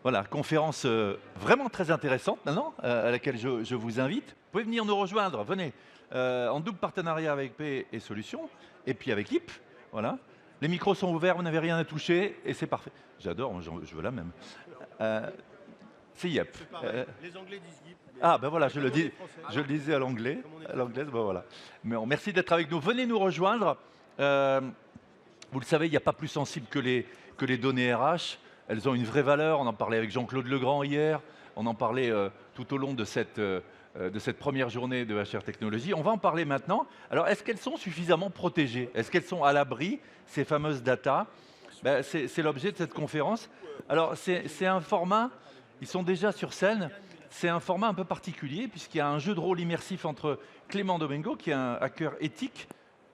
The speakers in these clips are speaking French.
Voilà, conférence vraiment très intéressante maintenant, à laquelle je vous invite. Vous pouvez venir nous rejoindre, venez, en double partenariat avec P et Solutions, et puis avec HIP, voilà. Les micros sont ouverts, vous n'avez rien à toucher, et c'est parfait. J'adore, je veux la même. Euh, c'est YEP. C'est pareil. Les Anglais disent Yip. Ah ben voilà, Comme on dit en français. je le disais à l'anglais, Comme on est à l'anglaise, ben voilà. Mais merci d'être avec nous. Venez nous rejoindre. Euh, Vous le savez, il n'y a pas plus sensible que les données RH. Elles ont une vraie valeur. On en parlait avec Jean-Claude Legrand hier. On en parlait tout au long de cette première journée de HR Technologies. On va en parler maintenant. Alors, est-ce qu'elles sont suffisamment protégées? Est-ce qu'elles sont à l'abri, ces fameuses data? Ben, c'est l'objet de cette conférence. Alors, c'est un format, ils sont déjà sur scène. C'est un format un peu particulier puisqu'il y a un jeu de rôle immersif entre Clément Domingo, qui est un hacker éthique.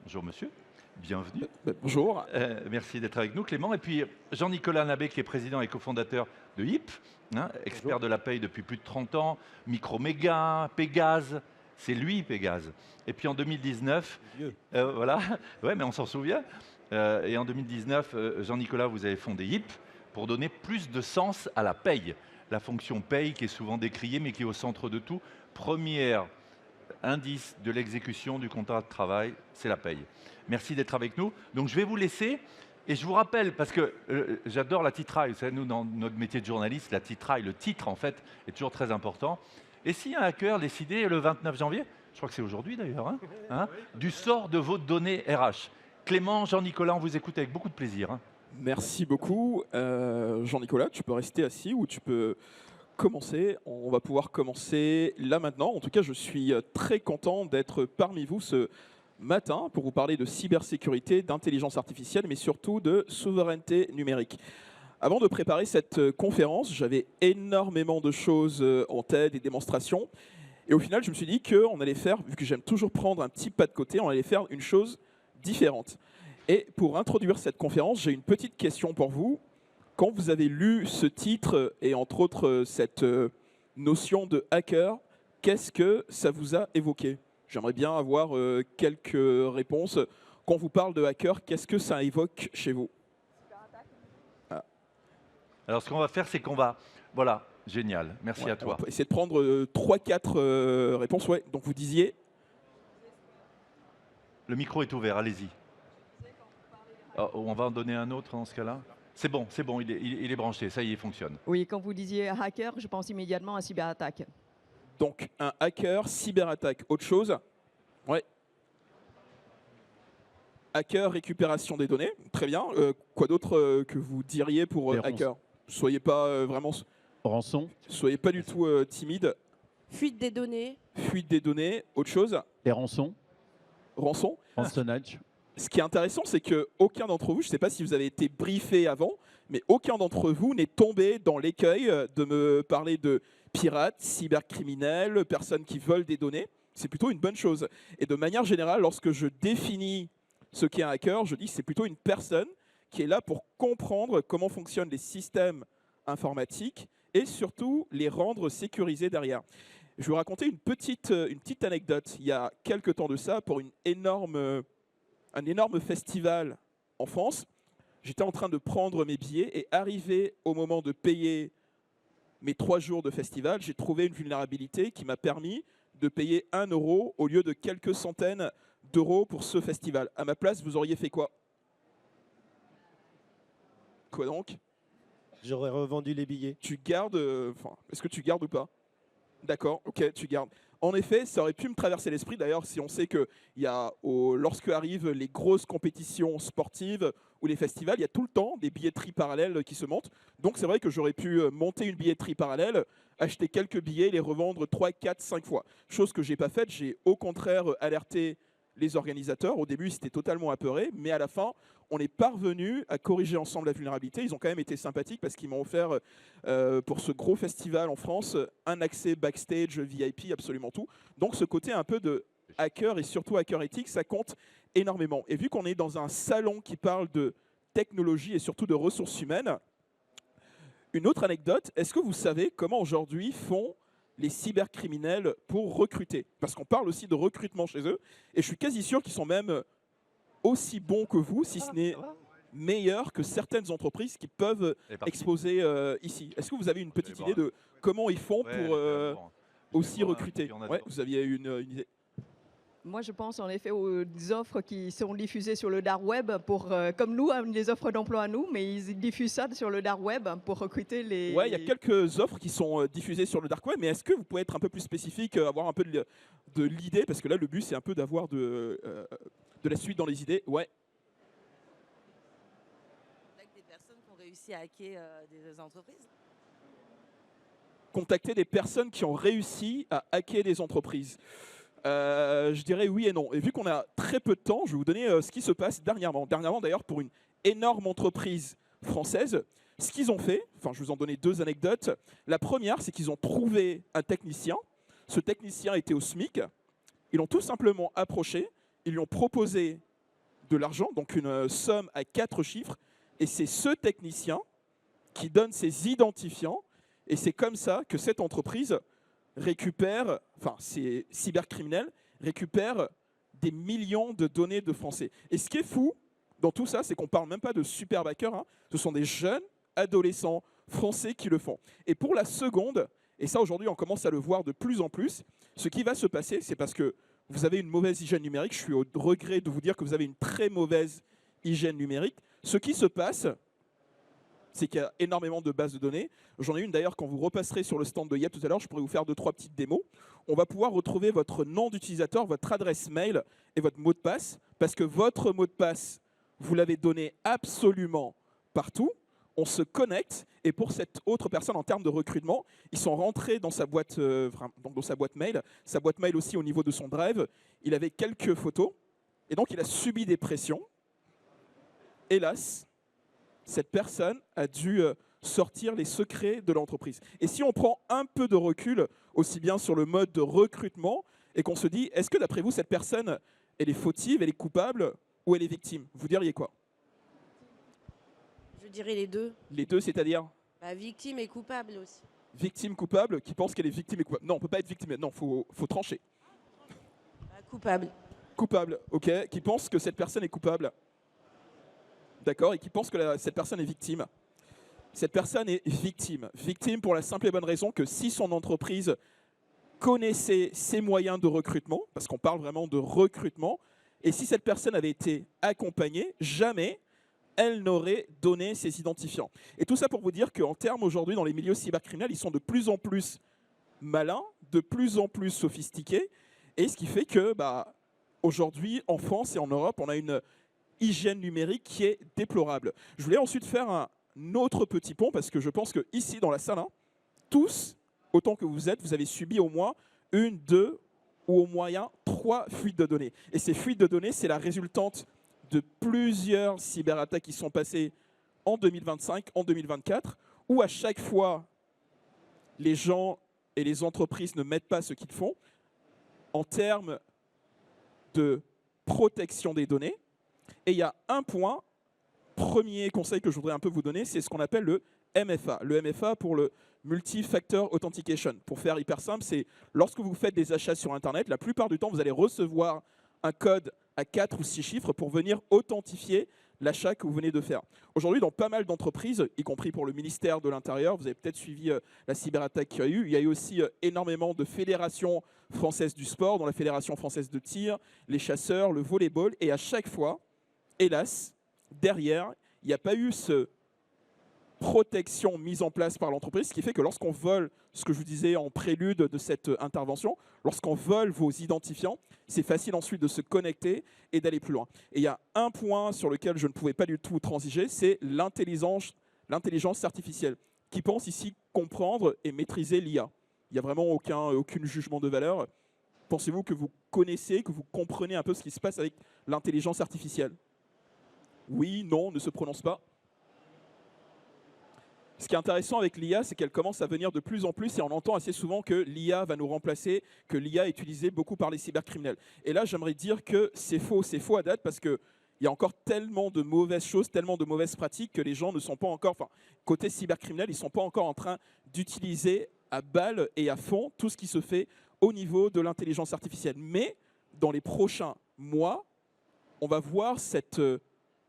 Bonjour monsieur. Bienvenue. Bonjour. Merci d'être avec nous, Clément. Et puis Jean-Nicolas Nabé, qui est président et cofondateur de HIP, hein, expert Bonjour. de la paye depuis plus de 30 ans, Microméga, Pégase, c'est lui Pégase. Et puis en 2019, Vieux. voilà, ouais, mais on s'en souvient. Et en 2019, Jean-Nicolas, vous avez fondé HIP pour donner plus de sens à la paye. La fonction paye qui est souvent décriée, mais qui est au centre de tout. Premier indice de l'exécution du contrat de travail, c'est la paye. Merci d'être avec nous. Donc je vais vous laisser et je vous rappelle, parce que j'adore la titraille, vous savez, nous dans notre métier de journaliste, la titraille, le titre en fait, est toujours très important. Et si un hacker décidait le 29 janvier, je crois que c'est aujourd'hui d'ailleurs, du sort de vos données RH. Clément, Jean-Nicolas, on vous écoute avec beaucoup de plaisir. Merci beaucoup. Jean-Nicolas, tu peux rester assis ou tu peux commencer. On va pouvoir commencer là maintenant. En tout cas, je suis très content d'être parmi vous ce matin pour vous parler de cybersécurité, d'intelligence artificielle, mais surtout de souveraineté numérique. Avant de préparer cette conférence, j'avais énormément de choses en tête, des démonstrations. Et au final, je me suis dit qu'on allait faire, vu que j'aime toujours prendre un petit pas de côté, on allait faire une chose différente. Et pour introduire cette conférence, j'ai une petite question pour vous. Quand vous avez lu ce titre et entre autres cette notion de hacker, qu'est-ce que ça vous a évoqué? J'aimerais bien avoir quelques réponses. Quand on vous parle de hacker, qu'est-ce que ça évoque chez vous? Alors ce qu'on va faire, c'est qu'on va... Voilà, génial, merci Ouais, à toi. on peut essayer de prendre 3-4 réponses. Ouais. Donc vous disiez. Le micro est ouvert, allez-y. Oh, on va en donner un autre dans ce cas-là. C'est bon, il est branché, ça y est, il fonctionne. Oui, quand vous disiez hacker, je pense immédiatement à cyberattaque. Donc un hacker, cyberattaque, autre chose? Ouais. Hacker, récupération des données, très bien. Quoi d'autre que vous diriez pour hacker? Soyez pas vraiment... Rançon. Soyez pas du tout timide. Fuite des données. Fuite des données, autre chose? Les rançons. Rançon. Rançonnage. Ce qui est intéressant, c'est qu'aucun d'entre vous, je ne sais pas si vous avez été briefé avant, mais aucun d'entre vous n'est tombé dans l'écueil de me parler de pirates, cybercriminels, personnes qui volent des données. C'est plutôt une bonne chose. Et de manière générale, lorsque je définis ce qu'est un hacker, je dis que c'est plutôt une personne qui est là pour comprendre comment fonctionnent les systèmes informatiques et surtout les rendre sécurisés derrière. Je vais vous raconter une petite anecdote. Il y a quelques temps de ça, pour un énorme festival en France, j'étais en train de prendre mes billets et arrivé au moment de payer mes 3 jours de festival, j'ai trouvé une vulnérabilité qui m'a permis de payer 1 euro au lieu de quelques centaines d'euros pour ce festival. À ma place, vous auriez fait quoi? Quoi donc? J'aurais revendu les billets. Tu gardes, est-ce que tu gardes ou pas? D'accord, ok, tu gardes. En effet, ça aurait pu me traverser l'esprit. D'ailleurs, si on sait que lorsque arrivent les grosses compétitions sportives ou les festivals, il y a tout le temps des billetteries parallèles qui se montent. Donc c'est vrai que j'aurais pu monter une billetterie parallèle, acheter quelques billets, les revendre 3, 4, 5 fois. Chose que je n'ai pas faite. J'ai au contraire alerté les organisateurs. Au début, c'était totalement apeuré, mais à la fin, on est parvenu à corriger ensemble la vulnérabilité. Ils ont quand même été sympathiques parce qu'ils m'ont offert, pour ce gros festival en France, un accès backstage, VIP, absolument tout. Donc ce côté un peu de hacker et surtout hacker éthique, ça compte énormément. Et vu qu'on est dans un salon qui parle de technologie et surtout de ressources humaines, une autre anecdote, est-ce que vous savez comment aujourd'hui font les cybercriminels pour recruter? Parce qu'on parle aussi de recrutement chez eux, et je suis quasi sûr qu'ils sont même aussi bons que vous, si ce n'est... meilleure que certaines entreprises qui peuvent Elle est partie. exposer ici. Est-ce que vous avez une petite voir. idée de comment ils font Ouais, pour bon. aussi voir un recruter? petit en a Ouais, dedans. vous aviez une idée? Moi, je pense en effet aux offres qui sont diffusées sur le dark web pour, comme nous, hein, les offres d'emploi à nous, mais ils diffusent ça sur le dark web pour recruter les. Ouais, il y a quelques offres qui sont diffusées sur le dark web, mais est-ce que vous pouvez être un peu plus spécifique, avoir un peu de l'idée, parce que là, le but, c'est un peu d'avoir de la suite dans les idées. Ouais, Avec des personnes qui ont réussi à hacker des entreprises. contacter des personnes qui ont réussi à hacker des entreprises. Je dirais oui et non. Et vu qu'on a très peu de temps, je vais vous donner ce qui se passe dernièrement. Dernièrement, d'ailleurs, pour une énorme entreprise française, ce qu'ils ont fait, enfin, je vais vous en donner 2 anecdotes. La première, c'est qu'ils ont trouvé un technicien. Ce technicien était au SMIC. Ils l'ont tout simplement approché. Ils lui ont proposé de l'argent, donc une somme à 4 chiffres. Et c'est ce technicien qui donne ses identifiants. Et c'est comme ça que cette entreprise récupère, enfin, ces cybercriminels récupèrent des millions de données de Français. Et ce qui est fou dans tout ça, c'est qu'on ne parle même pas de super hackers, hein. Ce sont des jeunes adolescents français qui le font. Et pour la seconde, et ça aujourd'hui on commence à le voir de plus en plus, ce qui va se passer, c'est parce que vous avez une mauvaise hygiène numérique, je suis au regret de vous dire que vous avez une très mauvaise hygiène numérique. Ce qui se passe, c'est qu'il y a énormément de bases de données. J'en ai une d'ailleurs, quand vous repasserez sur le stand de Yep tout à l'heure, je pourrais vous faire 2-3 petites démos. On va pouvoir retrouver votre nom d'utilisateur, votre adresse mail et votre mot de passe, parce que votre mot de passe, vous l'avez donné absolument partout. On se connecte, et pour cette autre personne, en termes de recrutement, ils sont rentrés dans sa boîte, dans sa boîte mail aussi au niveau de son drive. Il avait quelques photos, et donc il a subi des pressions. Hélas, cette personne a dû sortir les secrets de l'entreprise. Et si on prend un peu de recul, aussi bien sur le mode de recrutement, et qu'on se dit, est-ce que d'après vous, cette personne, elle est fautive, elle est coupable, ou elle est victime? Vous diriez quoi? Je dirais les deux. Les deux, c'est-à-dire Bah, victime et coupable aussi. victime, coupable, qui pense qu'elle est victime et coupable. Non, on ne peut pas être victime, non, faut trancher. Bah, coupable. Coupable, ok, qui pense que cette personne est coupable. D'accord, et qui pense que cette personne est victime. Cette personne est victime. Victime pour la simple et bonne raison que si son entreprise connaissait ses moyens de recrutement, parce qu'on parle vraiment de recrutement, et si cette personne avait été accompagnée, jamais elle n'aurait donné ses identifiants. Et tout ça pour vous dire qu'en termes aujourd'hui, dans les milieux cybercriminels, ils sont de plus en plus malins, de plus en plus sophistiqués, et ce qui fait que aujourd'hui, en France et en Europe, on a une hygiène numérique qui est déplorable. Je voulais ensuite faire un autre petit pont, parce que je pense que ici, dans la salle, hein, tous, autant que vous êtes, vous avez subi au moins 1, 2 ou au moyen 3 fuites de données. Et ces fuites de données, c'est la résultante de plusieurs cyberattaques qui sont passées en 2025, en 2024, où à chaque fois, les gens et les entreprises ne mettent pas ce qu'ils font en termes de protection des données. Et il y a un point, premier conseil que je voudrais un peu vous donner, c'est ce qu'on appelle le MFA. Le MFA pour le Multi-Factor Authentication. Pour faire hyper simple, c'est lorsque vous faites des achats sur Internet, la plupart du temps, vous allez recevoir un code à 4 ou 6 chiffres pour venir authentifier l'achat que vous venez de faire. Aujourd'hui, dans pas mal d'entreprises, y compris pour le ministère de l'Intérieur, vous avez peut-être suivi la cyberattaque qu'il y a eu. Il y a eu aussi énormément de fédérations françaises du sport, dont la Fédération française de tir, les chasseurs, le volleyball. Et à chaque fois, hélas, derrière, il n'y a pas eu ce protection mise en place par l'entreprise, ce qui fait que lorsqu'on vole, ce que je vous disais en prélude de cette intervention, lorsqu'on vole vos identifiants, c'est facile ensuite de se connecter et d'aller plus loin. Et il y a un point sur lequel je ne pouvais pas du tout transiger, c'est l'intelligence artificielle, qui pense ici comprendre et maîtriser l'IA. Il n'y a vraiment aucun jugement de valeur. Pensez-vous que vous connaissez, que vous comprenez un peu ce qui se passe avec l'intelligence artificielle? Oui, non, ne se prononce pas. Ce qui est intéressant avec l'IA, c'est qu'elle commence à venir de plus en plus et on entend assez souvent que l'IA va nous remplacer, que l'IA est utilisée beaucoup par les cybercriminels. Et là, j'aimerais dire que c'est faux à date parce qu'il y a encore tellement de mauvaises choses, tellement de mauvaises pratiques que les gens ne sont pas encore, enfin, côté cybercriminel, ils ne sont pas encore en train d'utiliser à balle et à fond tout ce qui se fait au niveau de l'intelligence artificielle. Mais dans les prochains mois, on va voir cette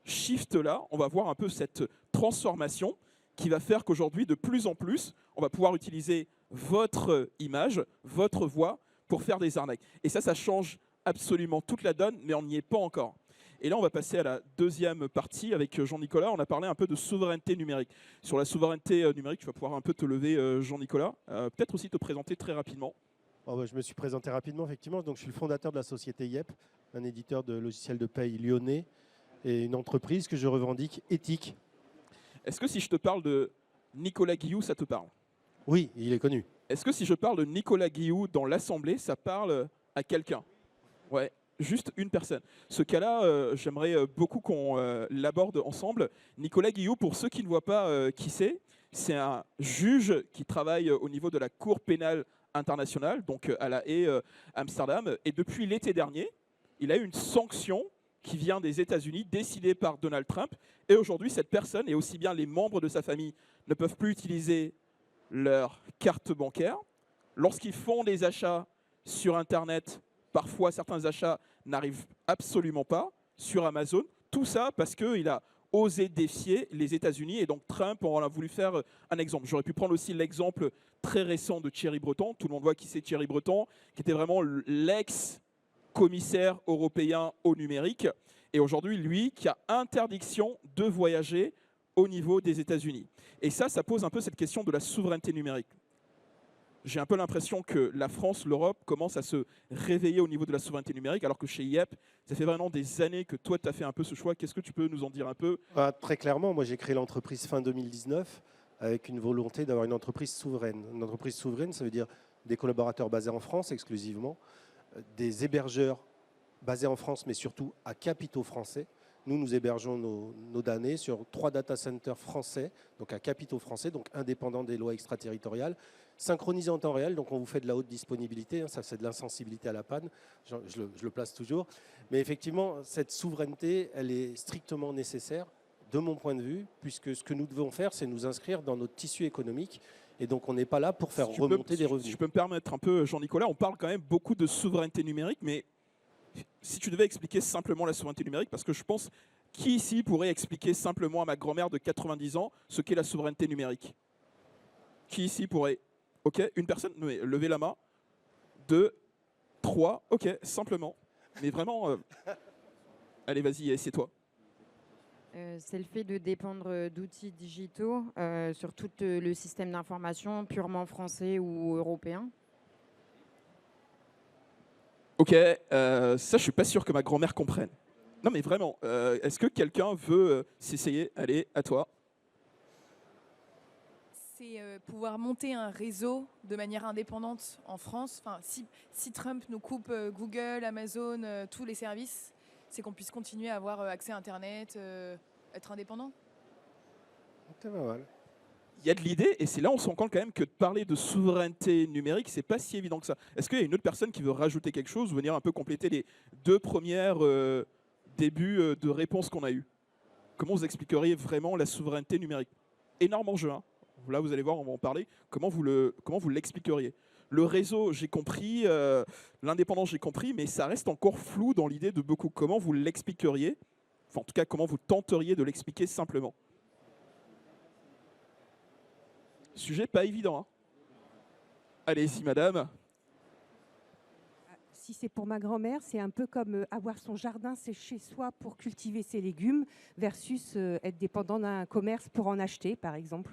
shift-là, on va voir un peu cette transformation qui va faire qu'aujourd'hui, de plus en plus, on va pouvoir utiliser votre image, votre voix pour faire des arnaques. Et ça change absolument toute la donne, mais on n'y est pas encore. Et là, on va passer à la deuxième partie avec Jean-Nicolas. On a parlé un peu de souveraineté numérique. Sur la souveraineté numérique, tu vas pouvoir un peu te lever, Jean-Nicolas. Peut-être aussi te présenter très rapidement. Je me suis présenté rapidement, effectivement. Donc, je suis le fondateur de la société YEP, un éditeur de logiciels de paye lyonnais et une entreprise que je revendique éthique. Est-ce que si je te parle de Nicolas Guillou, ça te parle? Oui, il est connu. Est-ce que si je parle de Nicolas Guillou dans l'Assemblée, ça parle à quelqu'un? Ouais, juste une personne. Ce cas-là, j'aimerais beaucoup qu'on l'aborde ensemble. Nicolas Guillou, pour ceux qui ne voient pas qui c'est un juge qui travaille au niveau de la Cour pénale internationale, donc à La Haye, Amsterdam. Et depuis l'été dernier, il a eu une sanction qui vient des États-Unis, décidée par Donald Trump. Et aujourd'hui, cette personne, et aussi bien les membres de sa famille, ne peuvent plus utiliser leur carte bancaire. Lorsqu'ils font des achats sur Internet, parfois certains achats n'arrivent absolument pas sur Amazon. Tout ça parce qu'il a osé défier les États-Unis. Et donc Trump, on a voulu faire un exemple. J'aurais pu prendre aussi l'exemple très récent de Thierry Breton. Tout le monde voit qui c'est Thierry Breton, qui était vraiment l'ex-commissaire européen au numérique. Et aujourd'hui, lui, qui a interdiction de voyager au niveau des États-Unis. Et ça pose un peu cette question de la souveraineté numérique. J'ai un peu l'impression que la France, l'Europe, commence à se réveiller au niveau de la souveraineté numérique, alors que chez YEP, ça fait vraiment des années que toi, tu as fait un peu ce choix. Qu'est-ce que tu peux nous en dire un peu? Très clairement, moi j'ai créé l'entreprise fin 2019 avec une volonté d'avoir une entreprise souveraine. Une entreprise souveraine, ça veut dire des collaborateurs basés en France exclusivement, des hébergeurs basés en France, mais surtout à capitaux français. Nous hébergeons nos données sur 3 data centers français, donc à capitaux français, donc indépendants des lois extraterritoriales, synchronisés en temps réel, donc on vous fait de la haute disponibilité, ça c'est de l'insensibilité à la panne, je le place toujours. Mais effectivement, cette souveraineté, elle est strictement nécessaire, de mon point de vue, puisque ce que nous devons faire, c'est nous inscrire dans notre tissu économique, et donc on n'est pas là pour faire remonter des revenus. Si je peux me permettre un peu, Jean-Nicolas, on parle quand même beaucoup de souveraineté numérique, mais si tu devais expliquer simplement la souveraineté numérique, parce que je pense, qui ici pourrait expliquer simplement à ma grand-mère de 90 ans ce qu'est la souveraineté numérique? Qui ici pourrait? Ok, une personne, levez la main. 2, 3, ok, simplement. Mais vraiment, allez, vas-y, essaie-toi. C'est le fait de dépendre d'outils digitaux sur tout le système d'information purement français ou européen. Ok, ça je suis pas sûr que ma grand-mère comprenne. Non mais vraiment, est-ce que quelqu'un veut s'essayer? Allez, à toi. C'est pouvoir monter un réseau de manière indépendante en France. Enfin, si Trump nous coupe Google, Amazon, tous les services, c'est qu'on puisse continuer à avoir accès à Internet, être indépendant. C'est pas mal. Il y a de l'idée, et c'est là on se rend compte quand même que de parler de souveraineté numérique, c'est pas si évident que ça. Est-ce qu'il y a une autre personne qui veut rajouter quelque chose, venir un peu compléter les 2 premières débuts de réponses qu'on a eues? Comment vous expliqueriez vraiment la souveraineté numérique? Énorme enjeu, hein. Là vous allez voir, on va en parler. Comment vous l'expliqueriez? Le réseau, j'ai compris, l'indépendance, j'ai compris, mais ça reste encore flou dans l'idée de beaucoup. Comment vous l'expliqueriez? Enfin, en tout cas, comment vous tenteriez de l'expliquer simplement? Sujet pas évident. Hein. Allez-y, madame. Si c'est pour ma grand-mère, c'est un peu comme avoir son jardin, c'est chez soi pour cultiver ses légumes, versus être dépendant d'un commerce pour en acheter, par exemple.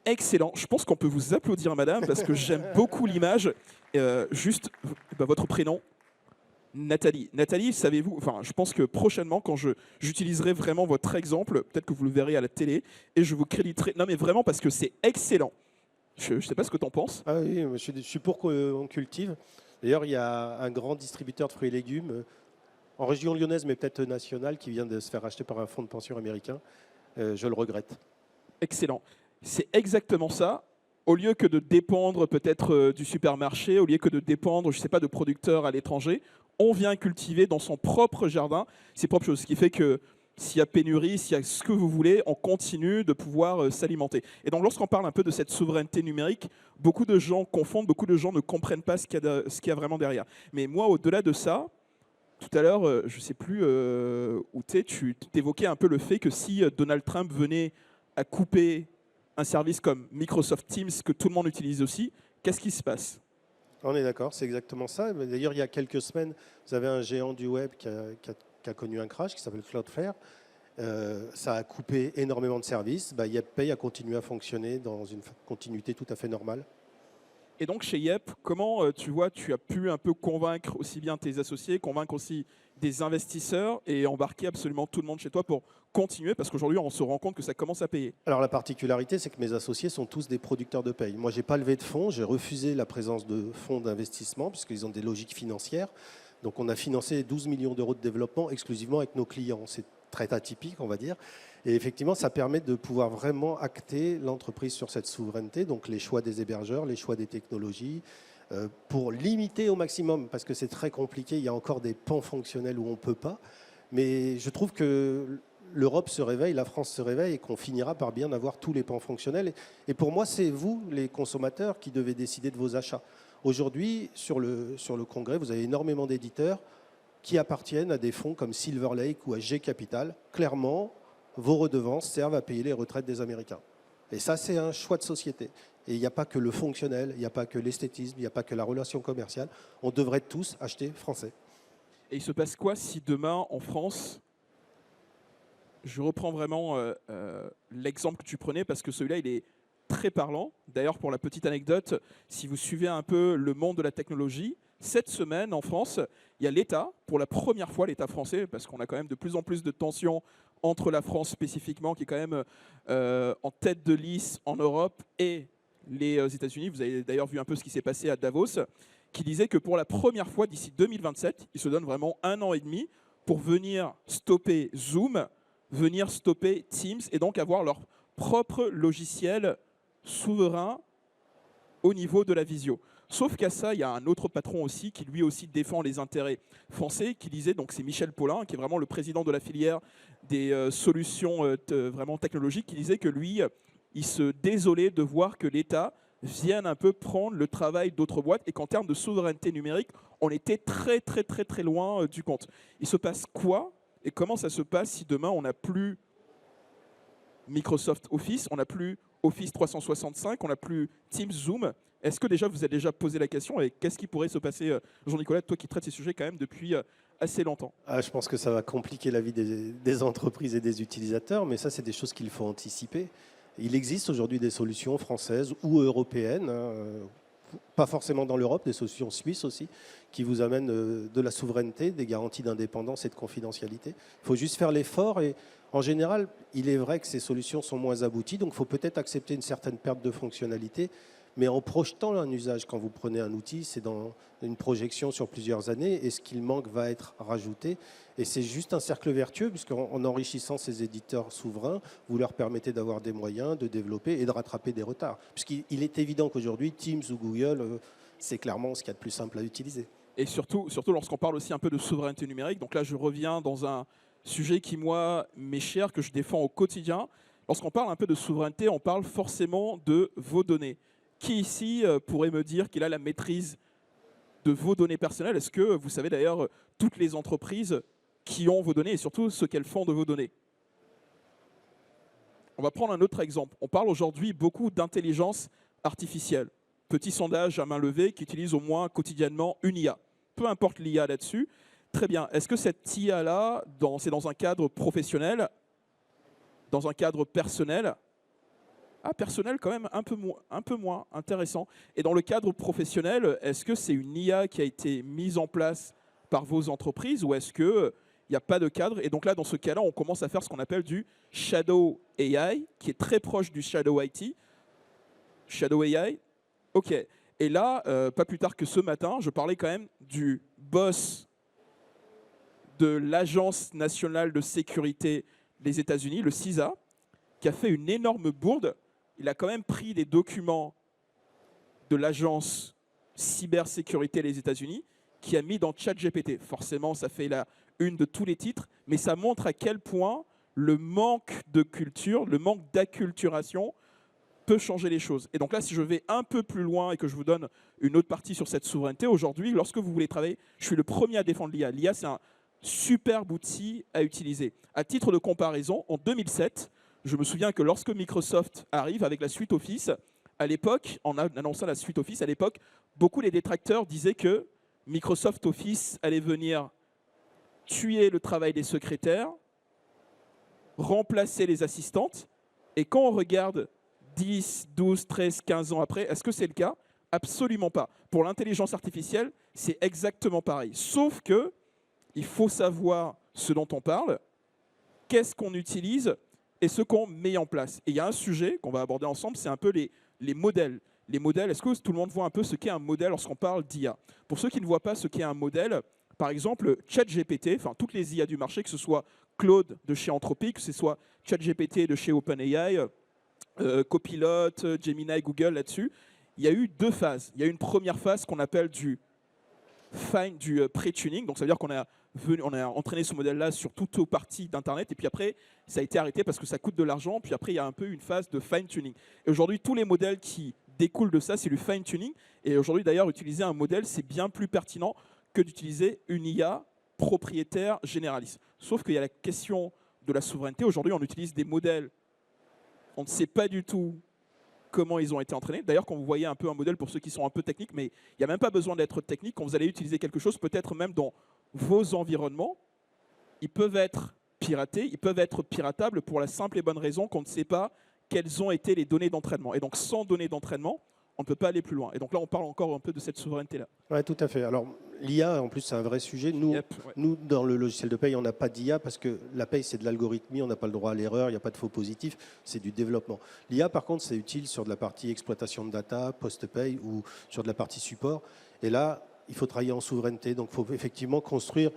Excellent. Je pense qu'on peut vous applaudir, madame, parce que j'aime beaucoup l'image. Juste, votre prénom? Nathalie. Nathalie, savez-vous, enfin, je pense que prochainement, quand j'utiliserai vraiment votre exemple, peut-être que vous le verrez à la télé, et je vous créditerai. Non, mais vraiment, parce que c'est excellent. Je ne sais pas ce que tu en penses. Ah oui, je suis pour qu'on cultive. D'ailleurs, il y a un grand distributeur de fruits et légumes en région lyonnaise, mais peut-être nationale, qui vient de se faire acheter par un fonds de pension américain. Je le regrette. Excellent. C'est exactement ça. Au lieu que de dépendre peut-être du supermarché, au lieu que de dépendre, je ne sais pas, de producteurs à l'étranger, on vient cultiver dans son propre jardin ses propres choses. Ce qui fait que s'il y a pénurie, s'il y a ce que vous voulez, on continue de pouvoir s'alimenter. Et donc lorsqu'on parle un peu de cette souveraineté numérique, beaucoup de gens confondent, beaucoup de gens ne comprennent pas ce qu'il y a vraiment derrière. Mais moi, au-delà de ça, Tout à l'heure, je ne sais plus où tu évoquais un peu le fait que si Donald Trump venait à couper un service comme Microsoft Teams, que tout le monde utilise aussi, qu'est-ce qui se passe? On est d'accord, c'est exactement ça. D'ailleurs, il y a quelques semaines, vous avez un géant du web qui a connu un crash, qui s'appelle Cloudflare. Ça a coupé énormément de services. YepPay a continué à fonctionner dans une continuité tout à fait normale. Et donc chez Yep, comment tu vois, tu as pu un peu convaincre aussi bien tes associés, convaincre aussi des investisseurs et embarquer absolument tout le monde chez toi pour continuer, parce qu'aujourd'hui on se rend compte que ça commence à payer. Alors la particularité, c'est que mes associés sont tous des producteurs de paye. Moi, je n'ai pas levé de fonds, j'ai refusé la présence de fonds d'investissement puisqu'ils ont des logiques financières. Donc on a financé 12 millions d'euros de développement exclusivement avec nos clients. C'est très atypique, on va dire. Et effectivement, ça permet de pouvoir vraiment acter l'entreprise sur cette souveraineté, donc les choix des hébergeurs, les choix des technologies, pour limiter au maximum, parce que c'est très compliqué, il y a encore des pans fonctionnels où on ne peut pas. Mais je trouve que l'Europe se réveille, la France se réveille et qu'on finira par bien avoir tous les pans fonctionnels. Et pour moi, c'est vous, les consommateurs, qui devez décider de vos achats. Aujourd'hui, sur le congrès, vous avez énormément d'éditeurs qui appartiennent à des fonds comme Silver Lake ou à G Capital. Clairement, vos redevances servent à payer les retraites des Américains. Et ça, c'est un choix de société. Et il n'y a pas que le fonctionnel, il n'y a pas que l'esthétisme, il n'y a pas que la relation commerciale. On devrait tous acheter français. Et il se passe quoi si demain, en France, je reprends vraiment l'exemple que tu prenais, parce que celui-là, il est très parlant. D'ailleurs, pour la petite anecdote, si vous suivez un peu le monde de la technologie, cette semaine, en France, il y a l'État, pour la première fois, l'État français, parce qu'on a quand même de plus en plus de tensions entre la France spécifiquement, qui est quand même en tête de lice en Europe, et les États-Unis. Vous avez d'ailleurs vu un peu ce qui s'est passé à Davos, qui disait que pour la première fois d'ici 2027, ils se donnent vraiment 1 an et demi pour venir stopper Zoom, venir stopper Teams, et donc avoir leur propre logiciel souverain au niveau de la visio. Sauf qu'à ça, il y a un autre patron aussi qui lui aussi défend les intérêts français, qui disait, donc c'est Michel Paulin, qui est vraiment le président de la filière des solutions vraiment technologiques, qui disait que lui, il se désolait de voir que l'État vienne un peu prendre le travail d'autres boîtes et qu'en termes de souveraineté numérique, on était très très très très loin du compte. Il se passe quoi et comment ça se passe si demain on n'a plus Microsoft Office, on n'a plus Office 365, on n'a plus Teams, Zoom? Est-ce que déjà vous avez déjà posé la question et qu'est-ce qui pourrait se passer, Jean-Nicolas, toi qui traites ces sujets quand même depuis assez longtemps? Je pense que ça va compliquer la vie des entreprises et des utilisateurs, mais ça, c'est des choses qu'il faut anticiper. Il existe aujourd'hui des solutions françaises ou européennes, pas forcément dans l'Europe, des solutions suisses aussi, qui vous amènent de la souveraineté, des garanties d'indépendance et de confidentialité. Il faut juste faire l'effort et en général, il est vrai que ces solutions sont moins abouties, donc il faut peut-être accepter une certaine perte de fonctionnalité, mais en projetant un usage. Quand vous prenez un outil, c'est dans une projection sur plusieurs années et ce qu'il manque va être rajouté. Et c'est juste un cercle vertueux puisqu'en enrichissant ces éditeurs souverains, vous leur permettez d'avoir des moyens, de développer et de rattraper des retards. Puisqu'il est évident qu'aujourd'hui, Teams ou Google, c'est clairement ce qu'il y a de plus simple à utiliser. Et surtout lorsqu'on parle aussi un peu de souveraineté numérique, donc là je reviens dans un sujet qui, moi, m'est cher, que je défends au quotidien. Lorsqu'on parle un peu de souveraineté, on parle forcément de vos données. Qui ici pourrait me dire qu'il a la maîtrise de vos données personnelles? Est-ce que vous savez d'ailleurs toutes les entreprises qui ont vos données et surtout ce qu'elles font de vos données? On va prendre un autre exemple. On parle aujourd'hui beaucoup d'intelligence artificielle. Petit sondage à main levée qui utilise au moins quotidiennement une IA. Peu importe l'IA là-dessus. Très bien. Est-ce que cette IA-là, c'est dans un cadre professionnel, dans un cadre personnel? Personnel quand même un peu moins intéressant. Et dans le cadre professionnel, est-ce que c'est une IA qui a été mise en place par vos entreprises ou est-ce qu'il n'y a pas de cadre? Et donc là, dans ce cas-là, on commence à faire ce qu'on appelle du Shadow AI, qui est très proche du Shadow IT. Shadow AI, ok. Et là, pas plus tard que ce matin, je parlais quand même du boss de l'Agence nationale de sécurité des États-Unis, le CISA, qui a fait une énorme bourde. Il a quand même pris des documents de l'agence cybersécurité des États-Unis qui a mis dans ChatGPT. Forcément, ça fait la une de tous les titres, mais ça montre à quel point le manque de culture, le manque d'acculturation peut changer les choses. Et donc là, si je vais un peu plus loin et que je vous donne une autre partie sur cette souveraineté, aujourd'hui, lorsque vous voulez travailler, je suis le premier à défendre l'IA. L'IA, c'est un superbe outil à utiliser. À titre de comparaison, en 2007, je me souviens que lorsque Microsoft arrive avec la suite Office, à l'époque, en annonçant la suite Office, à l'époque, beaucoup des détracteurs disaient que Microsoft Office allait venir tuer le travail des secrétaires, remplacer les assistantes. Et quand on regarde 10, 12, 13, 15 ans après, est-ce que c'est le cas? Absolument pas. Pour l'intelligence artificielle, c'est exactement pareil. Sauf que il faut savoir ce dont on parle, qu'est-ce qu'on utilise et ce qu'on met en place. Et il y a un sujet qu'on va aborder ensemble, c'est un peu les modèles. Les modèles, est-ce que tout le monde voit un peu ce qu'est un modèle lorsqu'on parle d'IA? Pour ceux qui ne voient pas ce qu'est un modèle, par exemple, ChatGPT, enfin toutes les IA du marché, que ce soit Claude de chez Anthropic, que ce soit ChatGPT de chez OpenAI, Copilot, Gemini, Google là-dessus, il y a eu deux phases. Il y a une première phase qu'on appelle du pré-tuning, donc ça veut dire qu'on a entraîné ce modèle-là sur toute partie d'Internet, et puis après, ça a été arrêté parce que ça coûte de l'argent, puis après, il y a un peu une phase de fine-tuning. Et aujourd'hui, tous les modèles qui découlent de ça, c'est du fine-tuning, et aujourd'hui, d'ailleurs, utiliser un modèle, c'est bien plus pertinent que d'utiliser une IA propriétaire généraliste. Sauf qu'il y a la question de la souveraineté. Aujourd'hui, on utilise des modèles, on ne sait pas du tout comment ils ont été entraînés. D'ailleurs, quand vous voyez un peu un modèle, pour ceux qui sont un peu techniques, mais il n'y a même pas besoin d'être technique, quand vous allez utiliser quelque chose, peut-être même dans vos environnements, ils peuvent être piratés, ils peuvent être piratables pour la simple et bonne raison qu'on ne sait pas quelles ont été les données d'entraînement. Et donc, sans données d'entraînement, on ne peut pas aller plus loin. Et donc là, on parle encore un peu de cette souveraineté-là. Oui, tout à fait. Alors, l'IA, en plus, c'est un vrai sujet. Nous, dans le logiciel de paye, on n'a pas d'IA parce que la paye, c'est de l'algorithmie, on n'a pas le droit à l'erreur, il n'y a pas de faux positifs, c'est du développement. L'IA, par contre, c'est utile sur de la partie exploitation de data, post-paye ou sur de la partie support. Et là, il faut travailler en souveraineté. Donc, il faut effectivement construire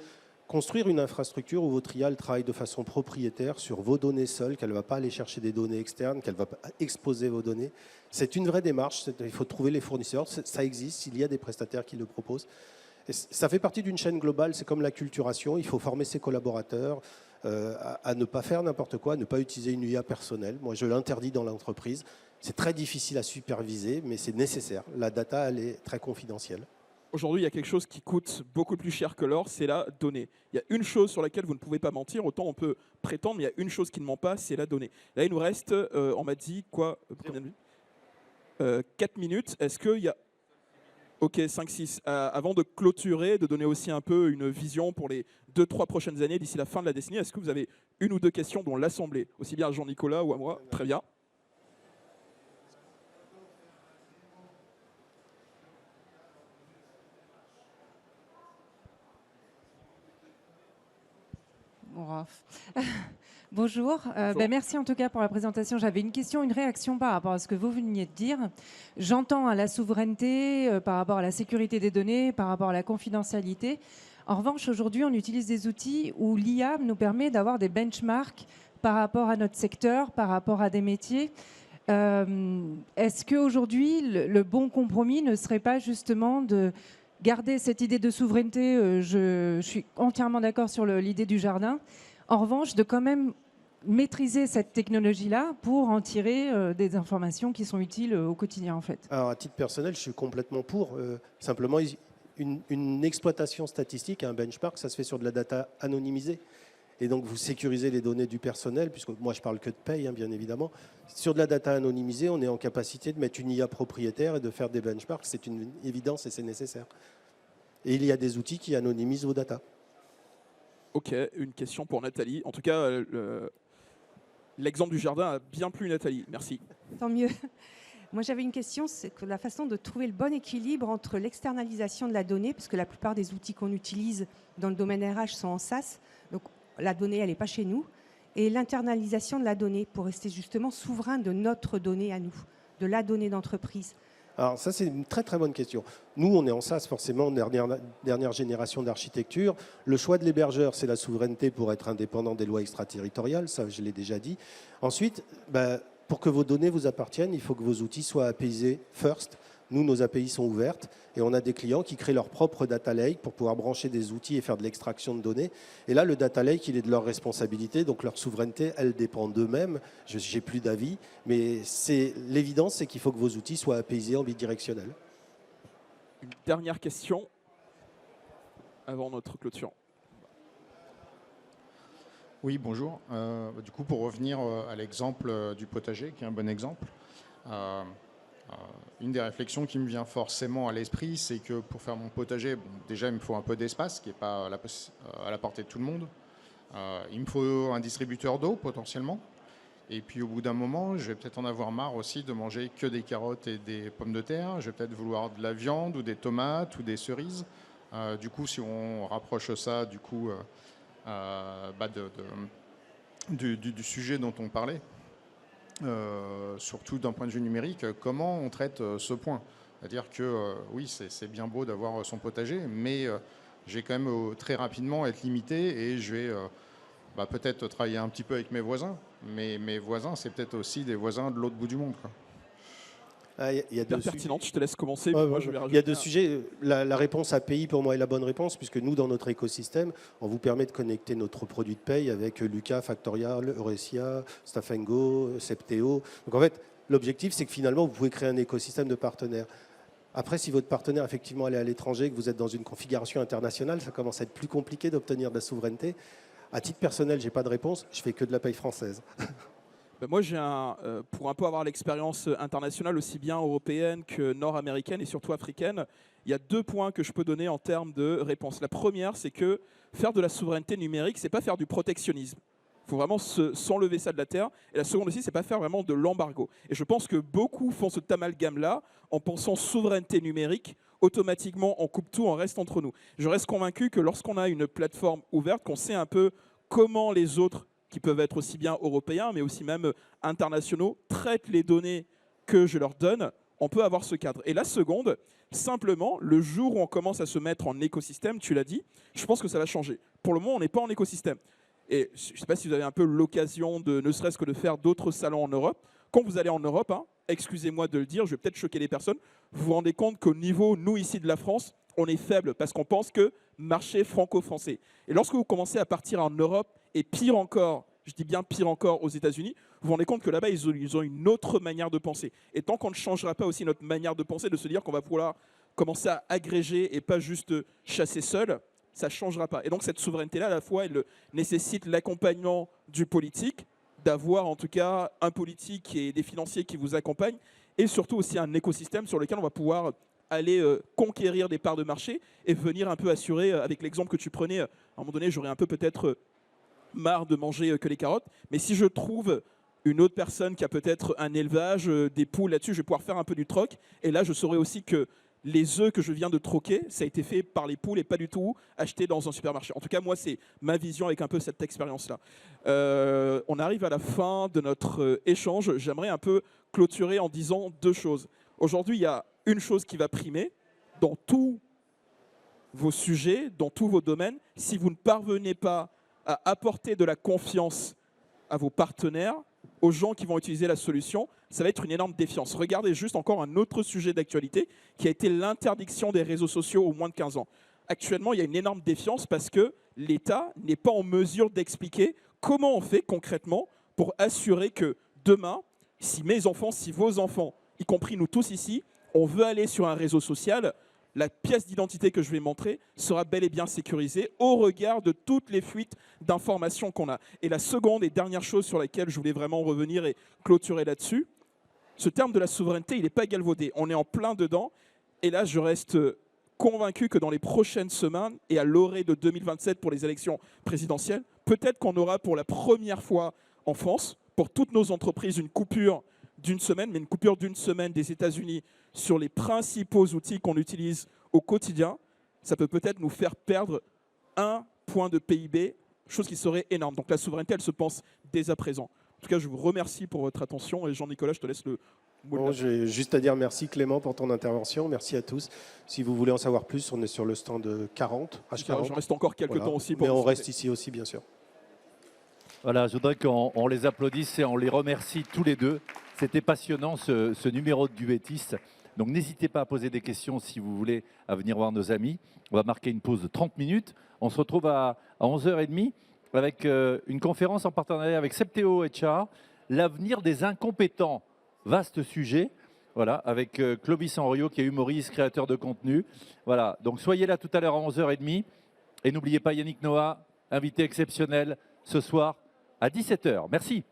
une infrastructure où votre IA travaille de façon propriétaire sur vos données seules, qu'elle ne va pas aller chercher des données externes, qu'elle ne va pas exposer vos données. C'est une vraie démarche, il faut trouver les fournisseurs, ça existe, il y a des prestataires qui le proposent. Et ça fait partie d'une chaîne globale, c'est comme l'acculturation, il faut former ses collaborateurs à ne pas faire n'importe quoi, à ne pas utiliser une IA personnelle. Moi, je l'interdis dans l'entreprise. C'est très difficile à superviser, mais c'est nécessaire. La data, elle est très confidentielle. Aujourd'hui, il y a quelque chose qui coûte beaucoup plus cher que l'or, c'est la donnée. Il y a une chose sur laquelle vous ne pouvez pas mentir, autant on peut prétendre, mais il y a une chose qui ne ment pas, c'est la donnée. Là, il nous reste, on m'a dit, quoi, combien de minutes 4 minutes. Est-ce qu'il y a... Ok, 5-6. Avant de clôturer, de donner aussi un peu une vision pour les 2-3 prochaines années, d'ici la fin de la décennie, est-ce que vous avez une ou deux questions dont l'Assemblée, aussi bien à Jean-Nicolas ou à moi? Très bien. Bonjour, merci en tout cas pour la présentation. J'avais une question, une réaction par rapport à ce que vous veniez de dire. J'entends à la souveraineté, par rapport à la sécurité des données, par rapport à la confidentialité. En revanche, aujourd'hui, on utilise des outils où l'IA nous permet d'avoir des benchmarks par rapport à notre secteur, par rapport à des métiers. Est-ce qu'aujourd'hui, le bon compromis ne serait pas justement de garder cette idée de souveraineté? Je suis entièrement d'accord sur l'idée du jardin. En revanche, de quand même maîtriser cette technologie-là pour en tirer des informations qui sont utiles au quotidien, en fait. Alors, à titre personnel, je suis complètement pour. Simplement, une exploitation statistique, un benchmark, ça se fait sur de la data anonymisée. Et donc, vous sécurisez les données du personnel, puisque moi, je parle que de paye, hein, bien évidemment. Sur de la data anonymisée, on est en capacité de mettre une IA propriétaire et de faire des benchmarks. C'est une évidence et c'est nécessaire. Et il y a des outils qui anonymisent vos datas. Ok, une question pour Nathalie. En tout cas, l'exemple du jardin a bien plu Nathalie. Merci. Tant mieux. Moi, j'avais une question, c'est que la façon de trouver le bon équilibre entre l'externalisation de la donnée, parce que la plupart des outils qu'on utilise dans le domaine RH sont en SaaS, donc la donnée, elle n'est pas chez nous, et l'internalisation de la donnée pour rester justement souverain de notre donnée à nous, de la donnée d'entreprise. Alors ça, c'est une très très bonne question. Nous, on est en SaaS, forcément, dernière génération d'architecture. Le choix de l'hébergeur, c'est la souveraineté pour être indépendant des lois extraterritoriales, ça je l'ai déjà dit. Ensuite, pour que vos données vous appartiennent, il faut que vos outils soient apaisés first. Nous, nos API sont ouvertes et on a des clients qui créent leur propre data lake pour pouvoir brancher des outils et faire de l'extraction de données. Et là, le data lake, il est de leur responsabilité, donc leur souveraineté, elle dépend d'eux-mêmes. Je n'ai plus d'avis, mais l'évidence, c'est qu'il faut que vos outils soient apaisés en bidirectionnel. Une dernière question avant notre clôture. Oui, bonjour. Du coup, pour revenir à l'exemple du potager, qui est un bon exemple, une des réflexions qui me vient forcément à l'esprit, c'est que pour faire mon potager, bon, déjà, il me faut un peu d'espace, qui n'est pas à la portée de tout le monde. Il me faut un distributeur d'eau, potentiellement. Et puis, au bout d'un moment, je vais peut-être en avoir marre aussi de manger que des carottes et des pommes de terre. Je vais peut-être vouloir de la viande ou des tomates ou des cerises. Du coup, si on rapproche ça, du coup, du sujet dont on parlait, surtout d'un point de vue numérique, comment on traite ce point? C'est-à-dire que oui, c'est bien beau d'avoir son potager, mais j'ai quand même très rapidement être limité et je vais peut-être travailler un petit peu avec mes voisins, mais mes voisins, c'est peut-être aussi des voisins de l'autre bout du monde, quoi. Il y a deux pertinente, je te laisse commencer. Ouais, moi, ouais, je vais il y a deux rajouter sujets. La réponse API, pour moi, est la bonne réponse, puisque nous, dans notre écosystème, on vous permet de connecter notre produit de paye avec Lucas, Factorial, Eurecia, Stafengo, Septeo. Donc en fait, l'objectif, c'est que finalement, vous pouvez créer un écosystème de partenaires. Après, si votre partenaire, effectivement, est à l'étranger, que vous êtes dans une configuration internationale, ça commence à être plus compliqué d'obtenir de la souveraineté. À titre personnel, je n'ai pas de réponse. Je fais que de la paye française. Moi, pour un peu avoir l'expérience internationale aussi bien européenne que nord-américaine et surtout africaine, il y a 2 points que je peux donner en termes de réponse. La première, c'est que faire de la souveraineté numérique, c'est pas faire du protectionnisme. Il faut vraiment s'enlever ça de la terre. Et la seconde aussi, c'est pas faire vraiment de l'embargo. Et je pense que beaucoup font cet amalgame-là en pensant souveraineté numérique. Automatiquement, on coupe tout, on reste entre nous. Je reste convaincu que lorsqu'on a une plateforme ouverte, qu'on sait un peu comment les autres, qui peuvent être aussi bien européens, mais aussi même internationaux, traitent les données que je leur donne, on peut avoir ce cadre. Et la seconde, simplement, le jour où on commence à se mettre en écosystème, tu l'as dit, je pense que ça va changer. Pour le moment, on n'est pas en écosystème. Et je ne sais pas si vous avez un peu l'occasion de, ne serait-ce que de faire d'autres salons en Europe. Quand vous allez en Europe, excusez-moi de le dire, je vais peut-être choquer les personnes, vous vous rendez compte qu'au niveau, nous ici de la France, on est faible parce qu'on pense que marché franco-français. Et lorsque vous commencez à partir en Europe, et pire encore, je dis bien pire encore aux États-Unis, vous vous rendez compte que là-bas, ils ont une autre manière de penser. Et tant qu'on ne changera pas aussi notre manière de penser, de se dire qu'on va pouvoir commencer à agréger et pas juste chasser seul, ça ne changera pas. Et donc cette souveraineté-là, à la fois, elle nécessite l'accompagnement du politique, d'avoir en tout cas un politique et des financiers qui vous accompagnent, et surtout aussi un écosystème sur lequel on va pouvoir aller conquérir des parts de marché et venir un peu assurer, avec l'exemple que tu prenais, à un moment donné, j'aurais un peu peut-être marre de manger que les carottes, mais si je trouve une autre personne qui a peut-être un élevage, des poules là-dessus, je vais pouvoir faire un peu du troc, et là je saurai aussi que les œufs que je viens de troquer, ça a été fait par les poules et pas du tout acheté dans un supermarché. En tout cas, moi, c'est ma vision avec un peu cette expérience-là. On arrive à la fin de notre échange. J'aimerais un peu clôturer en disant 2 choses. Aujourd'hui, il y a une chose qui va primer dans tous vos sujets, dans tous vos domaines. Si vous ne parvenez pas à apporter de la confiance à vos partenaires, aux gens qui vont utiliser la solution, ça va être une énorme défiance. Regardez juste encore un autre sujet d'actualité qui a été l'interdiction des réseaux sociaux aux moins de 15 ans. Actuellement, il y a une énorme défiance parce que l'État n'est pas en mesure d'expliquer comment on fait concrètement pour assurer que demain, si mes enfants, si vos enfants, y compris nous tous ici, on veut aller sur un réseau social, la pièce d'identité que je vais montrer sera bel et bien sécurisée au regard de toutes les fuites d'informations qu'on a. Et la seconde et dernière chose sur laquelle je voulais vraiment revenir et clôturer là-dessus, ce terme de la souveraineté, il n'est pas galvaudé. On est en plein dedans. Et là, je reste convaincu que dans les prochaines semaines et à l'orée de 2027 pour les élections présidentielles, peut-être qu'on aura pour la première fois en France, pour toutes nos entreprises, une coupure d'une semaine, mais une coupure d'une semaine des États-Unis sur les principaux outils qu'on utilise au quotidien. Ça peut peut-être nous faire perdre 1 point de PIB, chose qui serait énorme. Donc la souveraineté, elle se pense dès à présent. En tout cas, je vous remercie pour votre attention et Jean-Nicolas, je te laisse le mot de la fin. J'ai juste à dire merci Clément pour ton intervention, merci à tous. Si vous voulez en savoir plus, on est sur le stand 40, H40. Je reste encore quelques temps aussi. Mais on reste ici aussi, bien sûr. Voilà, je voudrais qu'on les applaudisse et on les remercie tous les deux. C'était passionnant ce numéro de Duettiste. Donc n'hésitez pas à poser des questions si vous voulez à venir voir nos amis. On va marquer une pause de 30 minutes. On se retrouve à 11h30 avec une conférence en partenariat avec Septéo HR, l'avenir des incompétents. Vaste sujet. Voilà, avec Clovis Henriot qui est humoriste, créateur de contenu. Voilà, donc soyez là tout à l'heure à 11h30. Et n'oubliez pas Yannick Noah, invité exceptionnel ce soir à 17h. Merci.